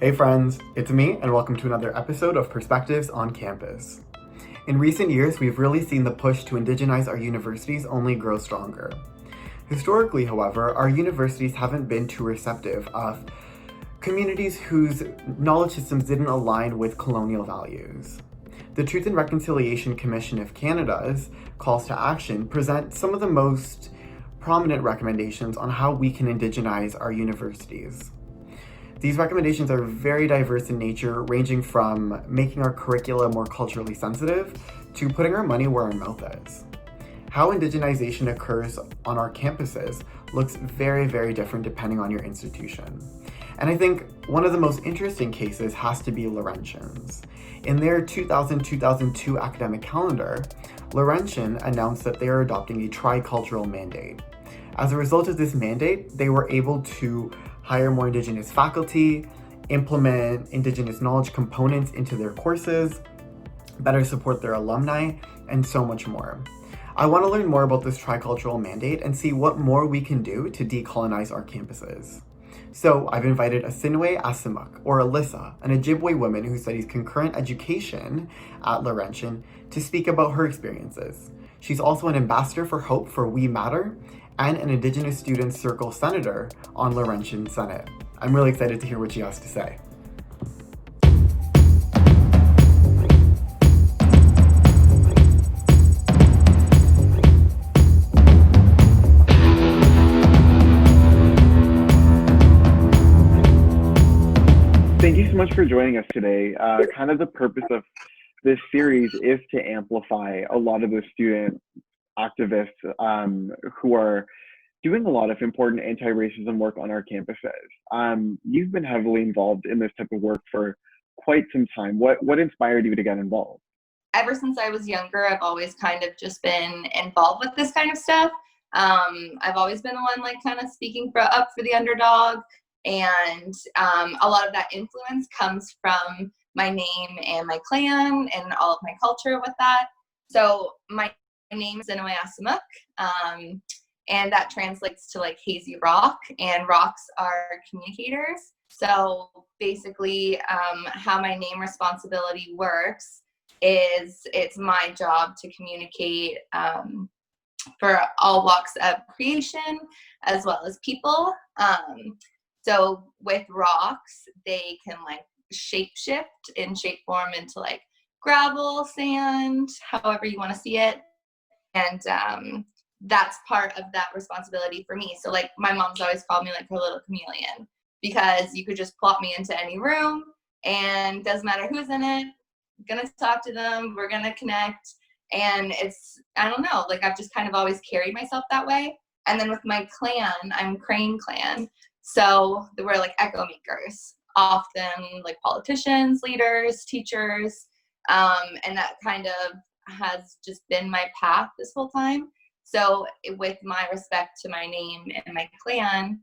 Hey friends, it's me, and welcome to another episode of Perspectives on Campus. In recent years, we've really seen the push to indigenize our universities only grow stronger. Historically, however, our universities haven't been too receptive of communities whose knowledge systems didn't align with colonial values. The Truth and Reconciliation Commission of Canada's calls to action present some of the most prominent recommendations on how we can indigenize our universities. These recommendations are very diverse in nature, ranging from making our curricula more culturally sensitive to putting our money where our mouth is. How indigenization occurs on our campuses looks very, very different depending on your institution. And I think one of the most interesting cases has to be Laurentians. In their 2000-2002 academic calendar, Laurentian announced that they are adopting a TriCultural Mandate. As a result of this mandate, they were able to hire more Indigenous faculty, implement Indigenous knowledge components into their courses, better support their alumni, and so much more. I want to learn more about this tricultural mandate and see what more we can do to decolonize our campuses. So I've invited Asinwe Asimuk, or Alyssa, an Ojibwe woman who studies concurrent education at Laurentian, to speak about her experiences. She's also an ambassador for Hope for We Matter and an Indigenous Students Circle senator on Laurentian Senate. I'm really excited to hear what she has to say. Thank you so much for joining us today. Kind of the purpose of this series is to amplify a lot of the student activists who are doing a lot of important anti-racism work on our campuses. You've been heavily involved in this type of work for quite some time. What inspired you to get involved? Ever since I was younger, I've always kind of just been involved with this kind of stuff. I've always been the one like kind of speaking up for the underdog. And a lot of that influence comes from my name and my clan and all of my culture with that. So my name is Asinwe Asimuk, and that translates to like hazy rock, and rocks are communicators. So basically how my name responsibility works is it's my job to communicate for all walks of creation as well as people. So with rocks, they can like shape shift and shape form into like gravel, sand, however you want to see it. And that's part of that responsibility for me. So like my mom's always called me like her little chameleon, because you could just plop me into any room and doesn't matter who's in it, I'm gonna talk to them, we're gonna connect. And it's, I don't know, like I've just kind of always carried myself that way. And then with my clan, I'm Crane clan. So we're like echo makers, often like politicians, leaders, teachers, and that kind of has just been my path this whole time. So with my respect to my name and my clan,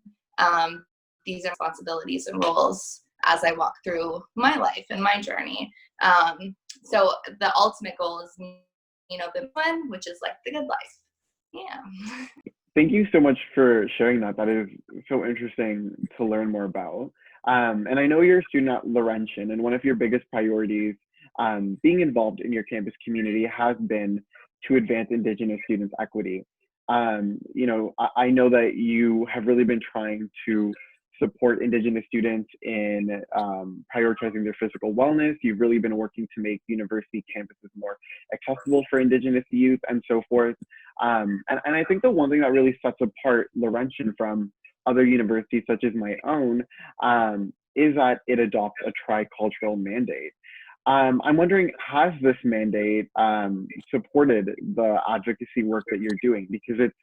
these are responsibilities and roles as I walk through my life and my journey. So the ultimate goal is, the one, which is like the good life. Yeah. Thank you so much for sharing that. That is so interesting to learn more about. And I know you're a student at Laurentian, and one of your biggest priorities being involved in your campus community has been to advance Indigenous students' equity. I know that you have really been trying to support Indigenous students in prioritizing their physical wellness. You've really been working to make university campuses more accessible for Indigenous youth and so forth. And I think the one thing that really sets apart Laurentian from other universities such as my own is that it adopts a tricultural mandate. I'm wondering, has this mandate supported the advocacy work that you're doing? Because it's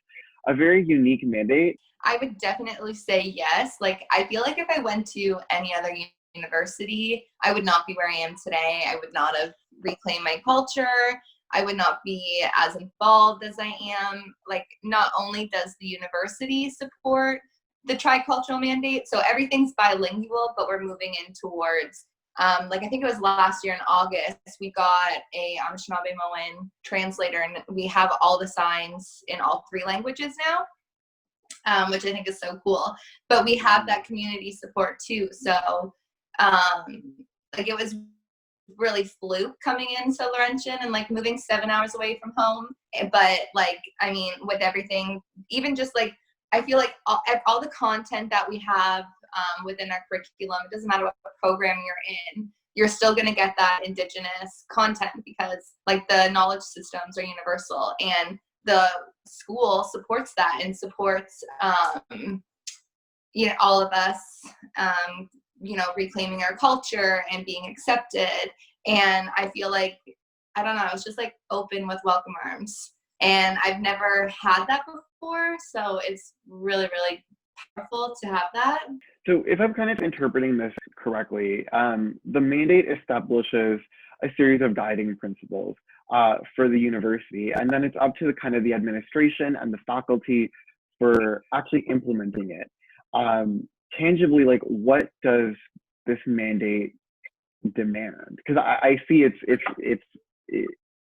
a very unique mandate. I would definitely say yes. Like, I feel like if I went to any other university, I would not be where I am today. I would not have reclaimed my culture. I would not be as involved as I am. Like, not only does the university support the tricultural mandate, so everything's bilingual, but we're moving in towards, I think it was last year in August, we got a Anishinaabe translator, and we have all the signs in all 3 languages now, which I think is so cool. But we have that community support too. So Like it was really fluke coming into Laurentian and like moving 7 hours away from home. But like, I mean, with everything, even just like, I feel like all the content that we have within our curriculum, it doesn't matter what program you're in, you're still going to get that Indigenous content because like the knowledge systems are universal and the school supports that and supports, you know, all of us, you know, reclaiming our culture and being accepted. And I feel like, I don't know, I was just like open with welcome arms. And I've never had that before. So it's really, really powerful to have that. So if I'm kind of interpreting this correctly, the mandate establishes a series of guiding principles for the university, and then it's up to the administration and the faculty for actually implementing it. Tangibly, like what does this mandate demand? Because I see it's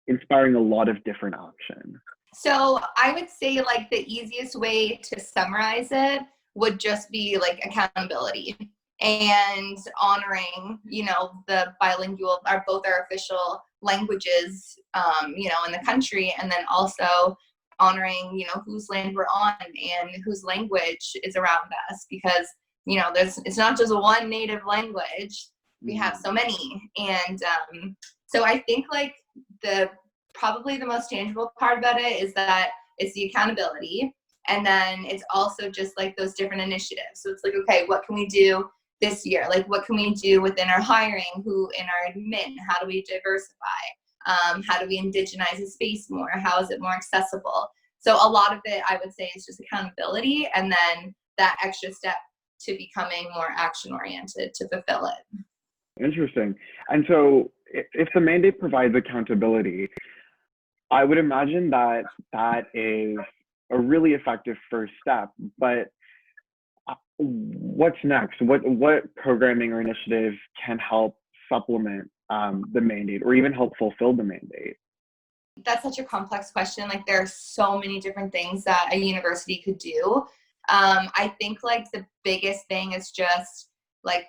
inspiring a lot of different action. So I would say like the easiest way to summarize it would just be like accountability and honoring, you know, the bilingual are both our official languages, you know, in the country, and then also honoring, you know, whose land we're on and whose language is around us, because, you know, it's not just one native language, we have so many. And so I think like probably the most tangible part about it is that it's the accountability. And then it's also just like those different initiatives. So it's like, okay, what can we do this year? Like, what can we do within our hiring, in our admin? How do we diversify? How do we indigenize the space more? How is it more accessible? So a lot of it, I would say, is just accountability, and then that extra step to becoming more action-oriented to fulfill it. Interesting. And so if the mandate provides accountability, I would imagine that that is a really effective first step, but what's next? What programming or initiatives can help supplement the mandate or even help fulfill the mandate? That's such a complex question. Like there are so many different things that a university could do. I think like the biggest thing is just like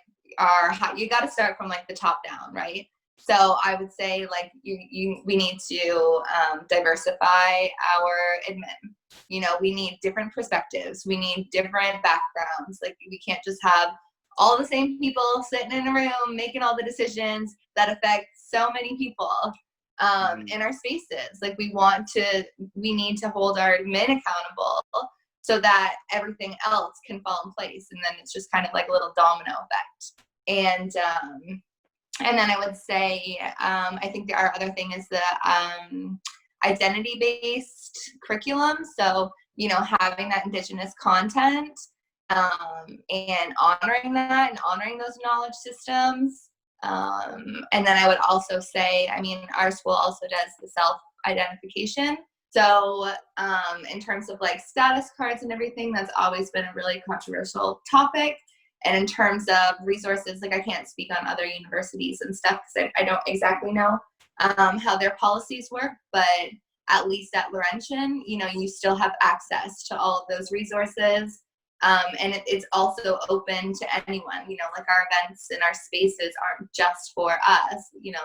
you got to start from like the top down, right? So I would say like we need to diversify our admin. You know, we need different perspectives. We need different backgrounds. Like we can't just have all the same people sitting in a room making all the decisions that affect so many people in our spaces. Like we need to hold our admin accountable so that everything else can fall in place. And then it's just kind of like a little domino effect. And then I would say, I think our other thing is the identity-based curriculum. So, you know, having that Indigenous content and honoring that and honoring those knowledge systems. And then I would also say, I mean, our school also does the self-identification. So in terms of like status cards and everything, that's always been a really controversial topic. And in terms of resources, like I can't speak on other universities and stuff because I don't exactly know how their policies work, but at least at Laurentian, you know, you still have access to all of those resources. And it's also open to anyone, you know, like our events and our spaces aren't just for us, you know,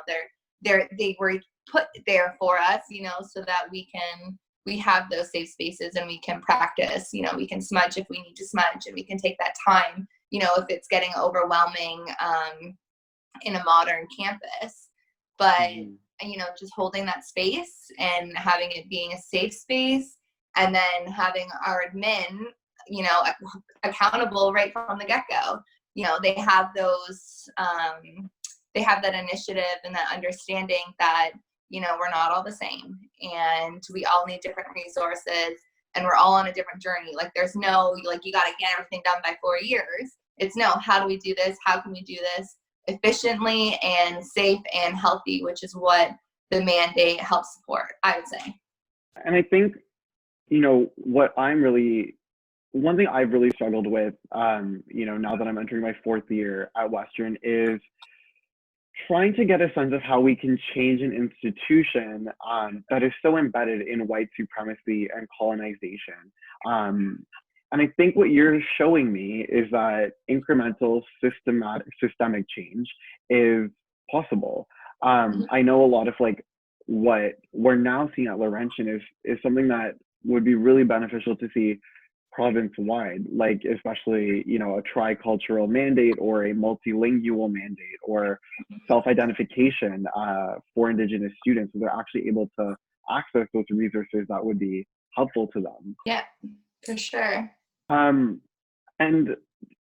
they were put there for us, you know, so that we have those safe spaces and we can practice, you know, we can smudge if we need to smudge and we can take that time, you know, if it's getting overwhelming in a modern campus. But, you know, just holding that space and having it being a safe space, and then having our admin, you know, accountable right from the get-go. You know, they have those, they have that initiative and that understanding that, you know, we're not all the same and we all need different resources and we're all on a different journey. Like there's no, like, you got to get everything done by 4 years. It's no, how do we do this? How can we do this efficiently and safe and healthy, which is what the mandate helps support, I would say. And I think, you know, one thing I've really struggled with, you know, now that I'm entering my 4th year at Western, is trying to get a sense of how we can change an institution that is so embedded in white supremacy and colonization. And I think what you're showing me is that incremental systemic change is possible. I know a lot of like what we're now seeing at Laurentian is something that would be really beneficial to see province-wide, like especially, you know, a tricultural mandate or a multilingual mandate or self-identification for Indigenous students, so they're actually able to access those resources that would be helpful to them. Yeah, for sure. And,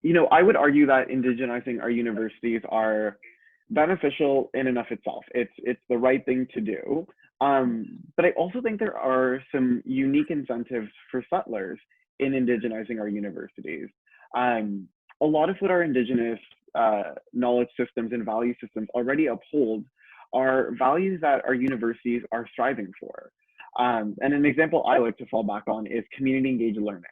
you know, I would argue that indigenizing our universities are beneficial in and of itself. It's the right thing to do. But I also think there are some unique incentives for settlers in indigenizing our universities. A lot of what our Indigenous knowledge systems and value systems already uphold are values that our universities are striving for. And an example I like to fall back on is community engaged learning.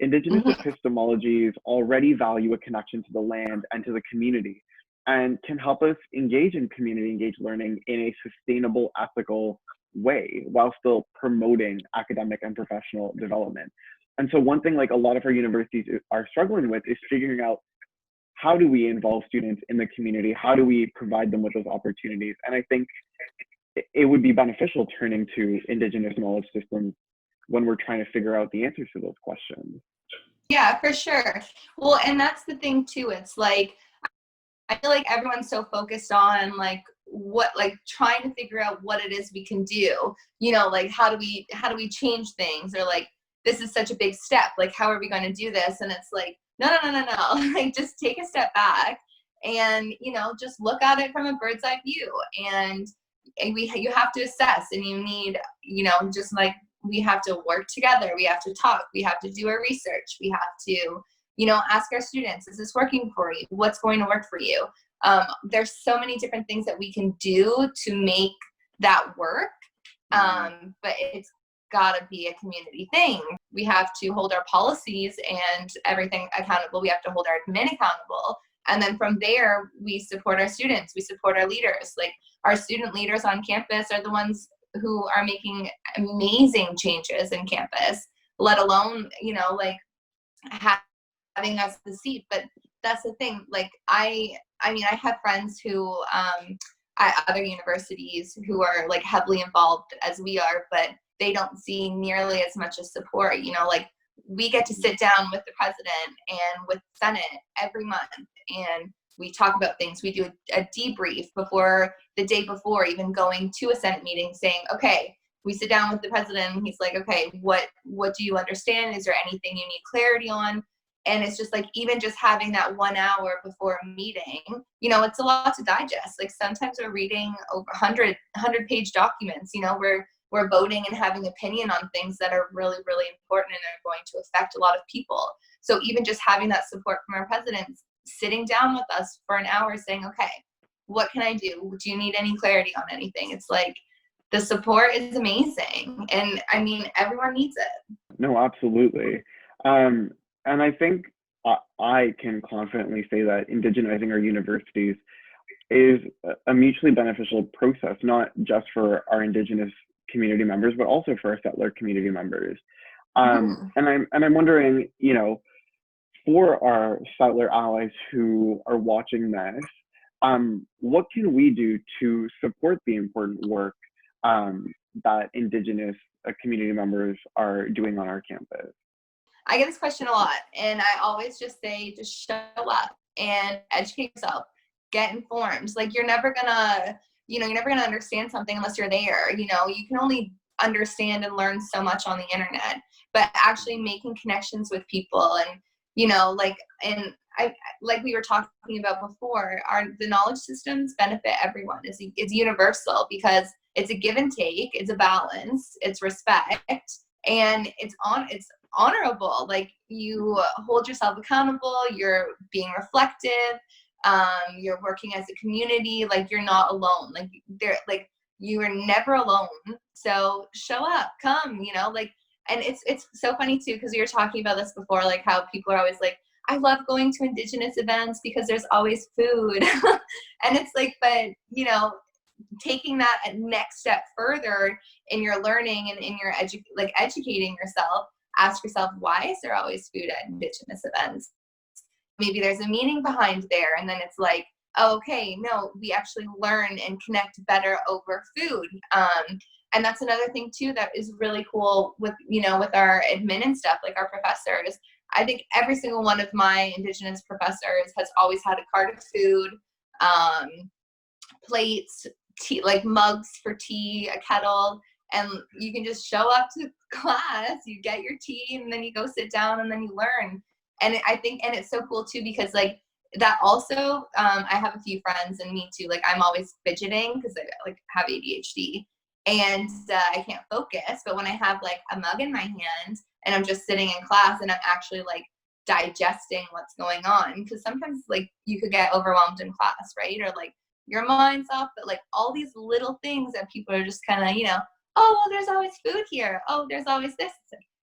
Indigenous epistemologies already value a connection to the land and to the community, and can help us engage in community engaged learning in a sustainable, ethical way while still promoting academic and professional development. And so one thing like a lot of our universities are struggling with is figuring out, how do we involve students in the community? How do we provide them with those opportunities? And I think it would be beneficial turning to Indigenous knowledge systems when we're trying to figure out the answers to those questions. Yeah, for sure. Well, and that's the thing too. It's like, I feel like everyone's so focused on like what, like trying to figure out what it is we can do, you know, like how do we change things, or like, this is such a big step, like how are we going to do this? And it's like, no, like just take a step back and, you know, just look at it from a bird's eye view. And you have to assess, and you need, you know, just like, we have to work together, we have to talk, we have to do our research, we have to, you know, ask our students, is this working for you? What's going to work for you? There's so many different things that we can do to make that work. But it's got to be a community thing. We have to hold our policies and everything accountable. We have to hold our admin accountable. And then from there, we support our students, we support our leaders. Like our student leaders on campus are the ones who are making amazing changes in campus, let alone, you know, like having us the seat. But that's the thing. Like I mean, I have friends who at other universities who are like heavily involved as we are, but they don't see nearly as much as support. You know, like we get to sit down with the president and with the Senate every month, and we talk about things. We do a debrief before the day before even going to a Senate meeting, saying, okay, we sit down with the president and he's like, okay, what do you understand? Is there anything you need clarity on? And it's just like, even just having that 1 hour before a meeting, you know, it's a lot to digest. Like sometimes we're reading over 100-page documents, you know, we're voting and having opinion on things that are really, really important and are going to affect a lot of people. So even just having that support from our presidents, sitting down with us for an hour saying, okay, what can I do? Do you need any clarity on anything? It's like, the support is amazing. And I mean, everyone needs it. No, absolutely. And I think I can confidently say that indigenizing our universities is a mutually beneficial process, not just for our Indigenous community members, but also for our settler community members. And I'm wondering, you know, for our settler allies who are watching this, what can we do to support the important work that Indigenous community members are doing on our campus? I get this question a lot, and I always just say, just show up and educate yourself, get informed. Like you're never gonna understand something unless you're there. You know, you can only understand and learn so much on the internet, but actually making connections with people, and you know, like we were talking about before, the knowledge systems benefit everyone. It's universal because it's a give and take, it's a balance, it's respect, and it's honorable. Like you hold yourself accountable, you're being reflective, you're working as a community, like you're not alone. Like you are never alone. So show up, come, you know, like, and it's so funny too, because we were talking about this before, like how people are always like, I love going to Indigenous events because there's always food. And it's like, but you know, taking that next step further in your learning and in your educating yourself, ask yourself, why is there always food at Indigenous events? Maybe there's a meaning behind there. And then it's like, oh, okay, no, we actually learn and connect better over food. And that's another thing too that is really cool with, you know, with our admin and stuff, like our professors. I think every single one of my Indigenous professors has always had a cart of food, plates, tea, like mugs for tea, a kettle, and you can just show up to class, you get your tea, and then you go sit down and then you learn. And I think, and it's so cool too, because like that also, I have a few friends, and me too, like I'm always fidgeting because I like have ADHD, and I can't focus. But when I have like a mug in my hand and I'm just sitting in class and I'm actually like digesting what's going on, because sometimes like you could get overwhelmed in class, right? Or like your mind's off, but like all these little things that people are just kind of, you know, oh, well, there's always food here. Oh, there's always this.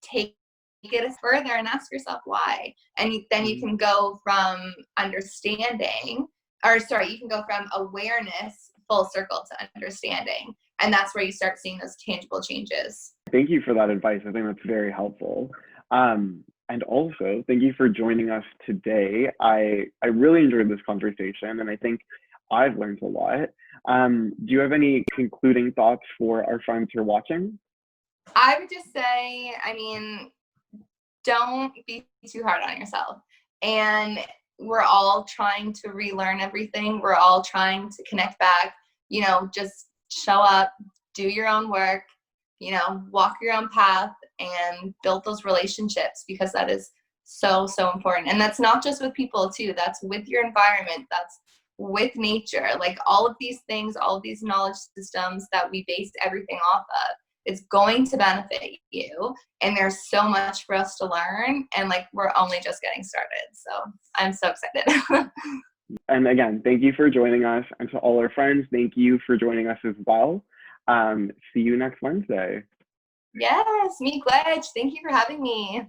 Take it further and ask yourself why. And then you can go from understanding, or sorry, you can go from awareness full circle to understanding. And that's where you start seeing those tangible changes. Thank you for that advice. I think that's very helpful. And also, thank you for joining us today. I really enjoyed this conversation, and I think I've learned a lot. Do you have any concluding thoughts for our friends who are watching? I would just say, I mean, don't be too hard on yourself. And we're all trying to relearn everything. We're all trying to connect back, you know, just show up, do your own work, you know, walk your own path and build those relationships, because that is so, so important. And that's not just with people too, that's with your environment, that's with nature. Like all of these things, all of these knowledge systems that we base everything off of, it's going to benefit you. And there's so much for us to learn. And like, we're only just getting started. So I'm so excited. And again, thank you for joining us. And to all our friends, thank you for joining us as well. See you next Wednesday. Yes, me glad. Thank you for having me.